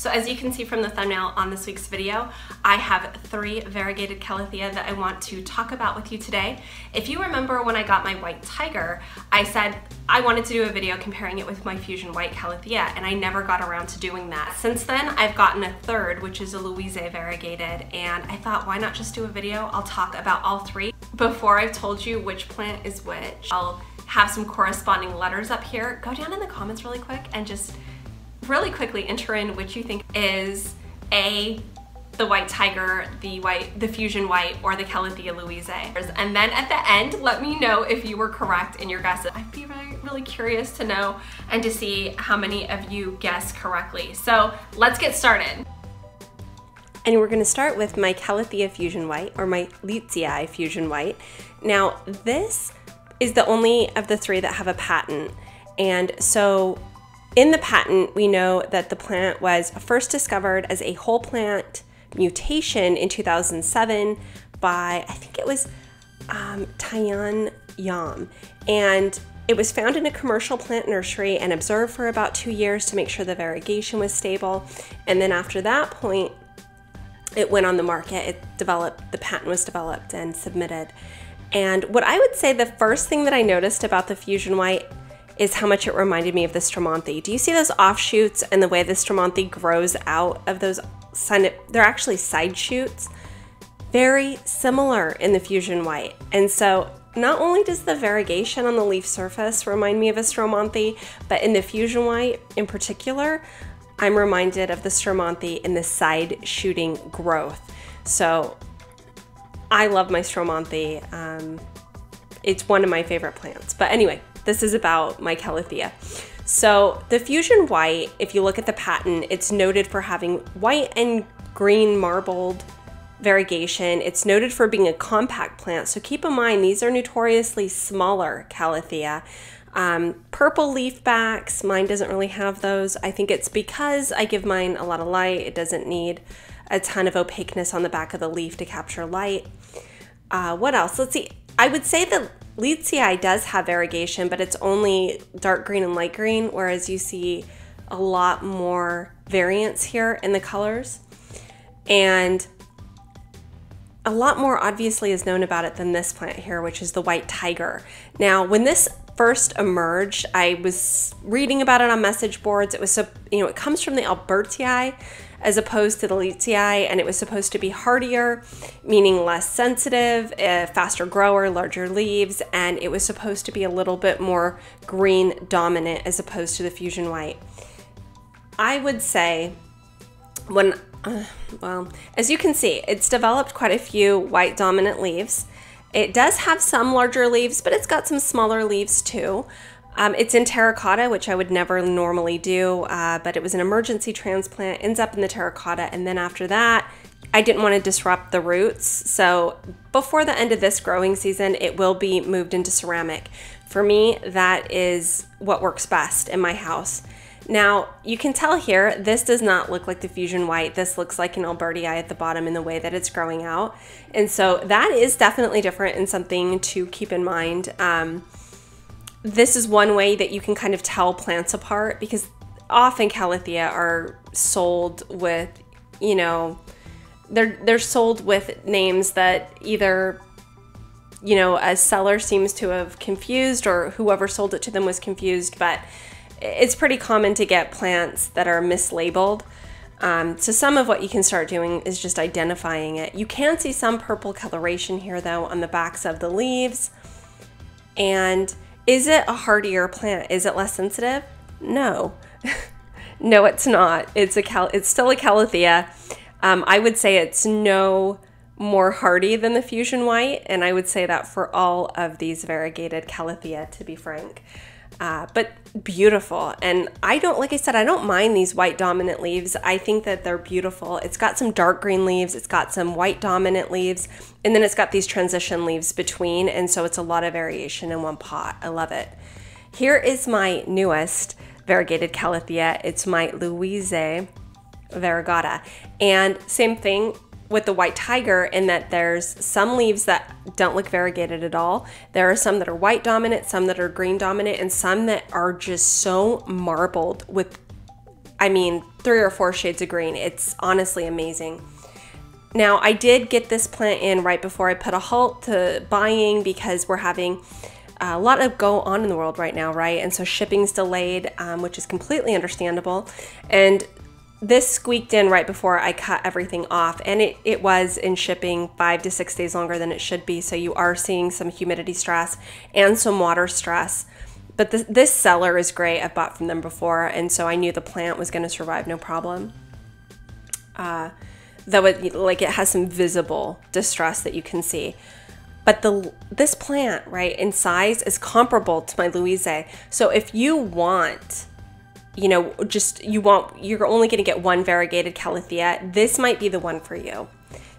So as you can see from the thumbnail on this week's video, I have 3 variegated Calathea that I want to talk about with you today. If you remember when I got my white tiger, I said I wanted to do a video comparing it with my fusion white Calathea, and I never got around to doing that. Since then, I've gotten a third, which is a Louisae Variegated, and I thought, why not just do a video? I'll talk about all 3. Before I've told you which plant is which, I'll have some corresponding letters up here. Go down in the comments really quick and just really quickly enter in which you think is A, the white tiger, the fusion white, or the Calathea Louisae. And then at the end, let me know if you were correct in your guesses. I'd be really curious to know and to see how many of you guessed correctly. So let's get started. And we're gonna start with my Calathea fusion white, or my Louisae fusion white. Now, this is the only of the 3 that have a patent. And so in the patent, we know that the plant was first discovered as a whole plant mutation in 2007 by, I think it was Tian Yam. And it was found in a commercial plant nursery and observed for about 2 years to make sure the variegation was stable. And then after that point, it went on the market, the patent was developed and submitted. And what I would say the first thing that I noticed about the fusion white is how much it reminded me of the Strammonthie. Do you see those offshoots and the way the Strammonthie grows out of those? They're actually side shoots. Very similar in the fusion white. And so not only does the variegation on the leaf surface remind me of a Strammonthie, but in the fusion white in particular, I'm reminded of the Strammonthie in the side shooting growth. So I love my Strammonthie. It's one of my favorite plants. But anyway, this is about my Calathea. So the fusion white, if you look at the patent, it's noted for having white and green marbled variegation. It's noted for being a compact plant. So keep in mind, these are notoriously smaller Calathea. Purple leaf backs, mine doesn't really have those. I think it's because I give mine a lot of light. It doesn't need a ton of opaqueness on the back of the leaf to capture light. What else? Let's see. I would say the Louisae does have variegation, but it's only dark green and light green, whereas you see a lot more variance here in the colors. And a lot more obviously is known about it than this plant here, which is the white tiger. Now, when this first emerged, I was reading about it on message boards. It was so, it comes from the Albertii as opposed to the Louisae, and it was supposed to be hardier, meaning less sensitive, a faster grower, larger leaves, and it was supposed to be a little bit more green dominant as opposed to the fusion white. I would say well, as you can see, it's developed quite a few white dominant leaves. It does have some larger leaves, but it's got some smaller leaves too. It's in terracotta, which I would never normally do, but it was an emergency transplant, ends up in the terracotta, and then after that, I didn't want to disrupt the roots, so before the end of this growing season, it will be moved into ceramic. For me, that is what works best in my house. Now, you can tell here, this does not look like the fusion white. This looks like an Albertii at the bottom in the way that it's growing out, and so that is definitely different and something to keep in mind. This is one way that you can kind of tell plants apart, because often Calathea are sold with, they're sold with names that either, a seller seems to have confused or whoever sold it to them was confused, but it's pretty common to get plants that are mislabeled. So some of what you can start doing is just identifying it. You can see some purple coloration here though on the backs of the leaves. And is it a hardier plant? Is it less sensitive? No. No, it's not. It's still a Calathea. I would say it's no more hardy than the fusion white, and I would say that for all of these variegated Calathea, to be frank. But beautiful. And like I said, I don't mind these white dominant leaves. I think that they're beautiful. It's got some dark green leaves, it's got some white dominant leaves, and then it's got these transition leaves between, and so it's a lot of variation in one pot. I love it. Here is my newest variegated Calathea. It's my Louisae Variegata. And same thing, with the white tiger in that there's some leaves that don't look variegated at all. There are some that are white dominant, some that are green dominant, and some that are just so marbled with I mean, 3 or 4 shades of green. It's honestly amazing. Now, I did get this plant in right before I put a halt to buying because we're having a lot of go on in the world right now, right? And so shipping's delayed, which is completely understandable. And this squeaked in right before I cut everything off, and it was in shipping 5 to 6 days longer than it should be. So you are seeing some humidity stress and some water stress. But this seller is great. I've bought from them before, and so I knew the plant was going to survive no problem. Though it has some visible distress that you can see. But this plant, right, in size is comparable to my Louisae. So if you want, you know, you're only going to get one variegated Calathea, this might be the one for you.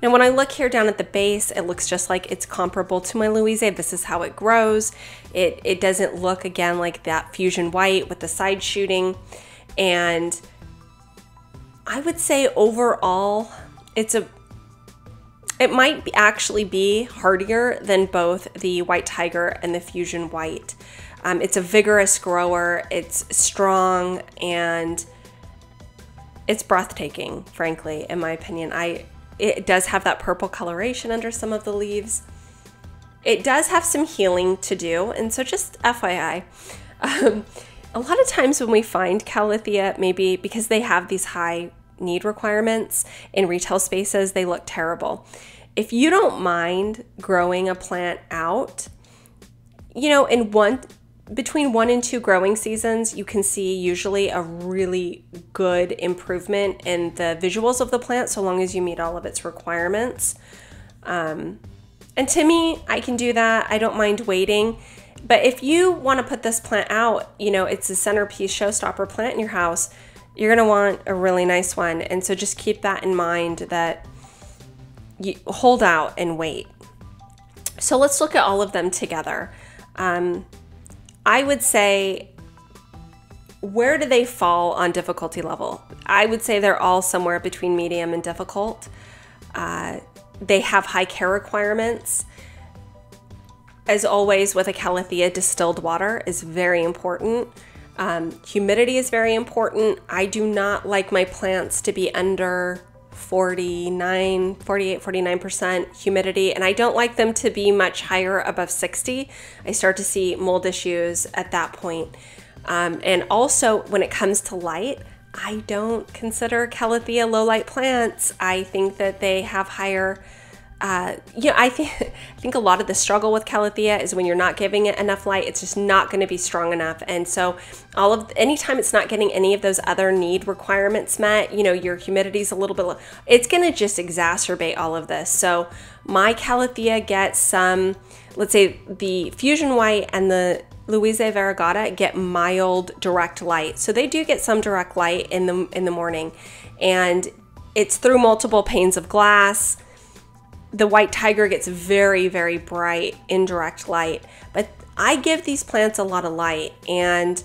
Now, when I look here down at the base, it looks just like it's comparable to my Louisae. This is how it grows. It doesn't look, again, like that fusion white with the side shooting. And I would say overall, it might actually be hardier than both the white tiger and the fusion white. It's a vigorous grower, it's strong, and it's breathtaking, frankly, in my opinion. It does have that purple coloration under some of the leaves. It does have some healing to do, and so just FYI. A lot of times when we find Calathea, maybe because they have these high need requirements in retail spaces, they look terrible. If you don't mind growing a plant out, you know, between 1 and 2 growing seasons, you can see usually a really good improvement in the visuals of the plant, so long as you meet all of its requirements. And to me, I can do that. I don't mind waiting. But if you want to put this plant out, you know, it's a centerpiece showstopper plant in your house, you're going to want a really nice one. And so just keep that in mind, that you hold out and wait. So let's look at all of them together. I would say, where do they fall on difficulty level? I would say they're all somewhere between medium and difficult. They have high care requirements. As always with a Calathea, distilled water is very important. Humidity is very important. I do not like my plants to be under 49% humidity, and I don't like them to be much higher, above 60. I start to see mold issues at that point. And also when it comes to light, I don't consider Calathea low light plants. I think that they have higher, I think a lot of the struggle with Calathea is when you're not giving it enough light, it's just not going to be strong enough. And so anytime it's not getting any of those other need requirements met, you know, your humidity's a little bit low, it's going to just exacerbate all of this. So my Calathea gets some, let's say the fusion white and the Louisae Variegata get mild direct light. So they do get some direct light in the morning, and it's through multiple panes of glass. The white tiger gets very, very bright indirect light, but I give these plants a lot of light. And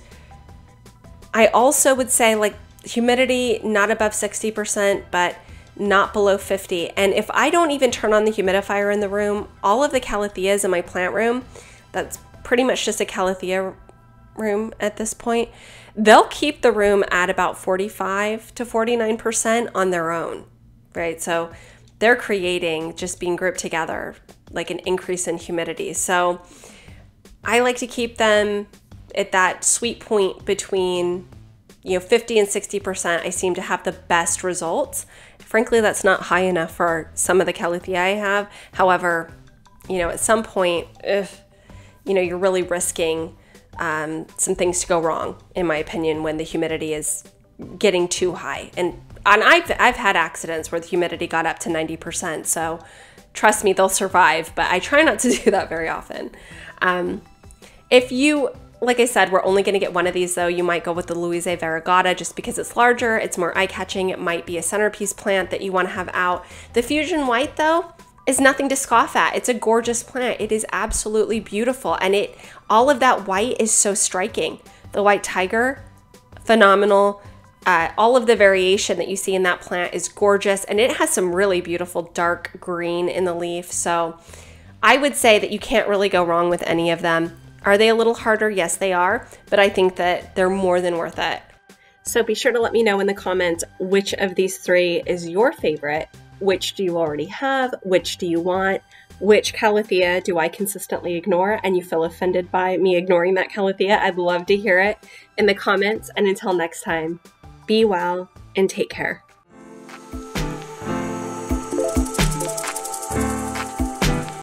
I also would say, like, humidity, not above 60%, but not below 50. And if I don't even turn on the humidifier in the room, all of the Calatheas in my plant room, that's pretty much just a Calathea room at this point, they'll keep the room at about 45 to 49% on their own, right? So they're creating, just being grouped together, like an increase in humidity. So I like to keep them at that sweet point between, 50 and 60%. I seem to have the best results. Frankly, that's not high enough for some of the Calathea I have. However, at some point, you're really risking some things to go wrong, in my opinion, when the humidity is getting too high. And I've had accidents where the humidity got up to 90%, so trust me, they'll survive, but I try not to do that very often. If you, like I said, we're only going to get one of these though, you might go with the Louisae Variegata just because it's larger, it's more eye-catching, it might be a centerpiece plant that you want to have out. The fusion white though is nothing to scoff at. It's a gorgeous plant. It is absolutely beautiful, and all of that white is so striking. The white tiger, phenomenal. All of the variation that you see in that plant is gorgeous, and it has some really beautiful dark green in the leaf. So I would say that you can't really go wrong with any of them. Are they a little harder? Yes, they are, but I think that they're more than worth it. So be sure to let me know in the comments which of these three is your favorite. Which do you already have? Which do you want? Which Calathea do I consistently ignore and you feel offended by me ignoring that Calathea? I'd love to hear it in the comments. And until next time, be well and take care.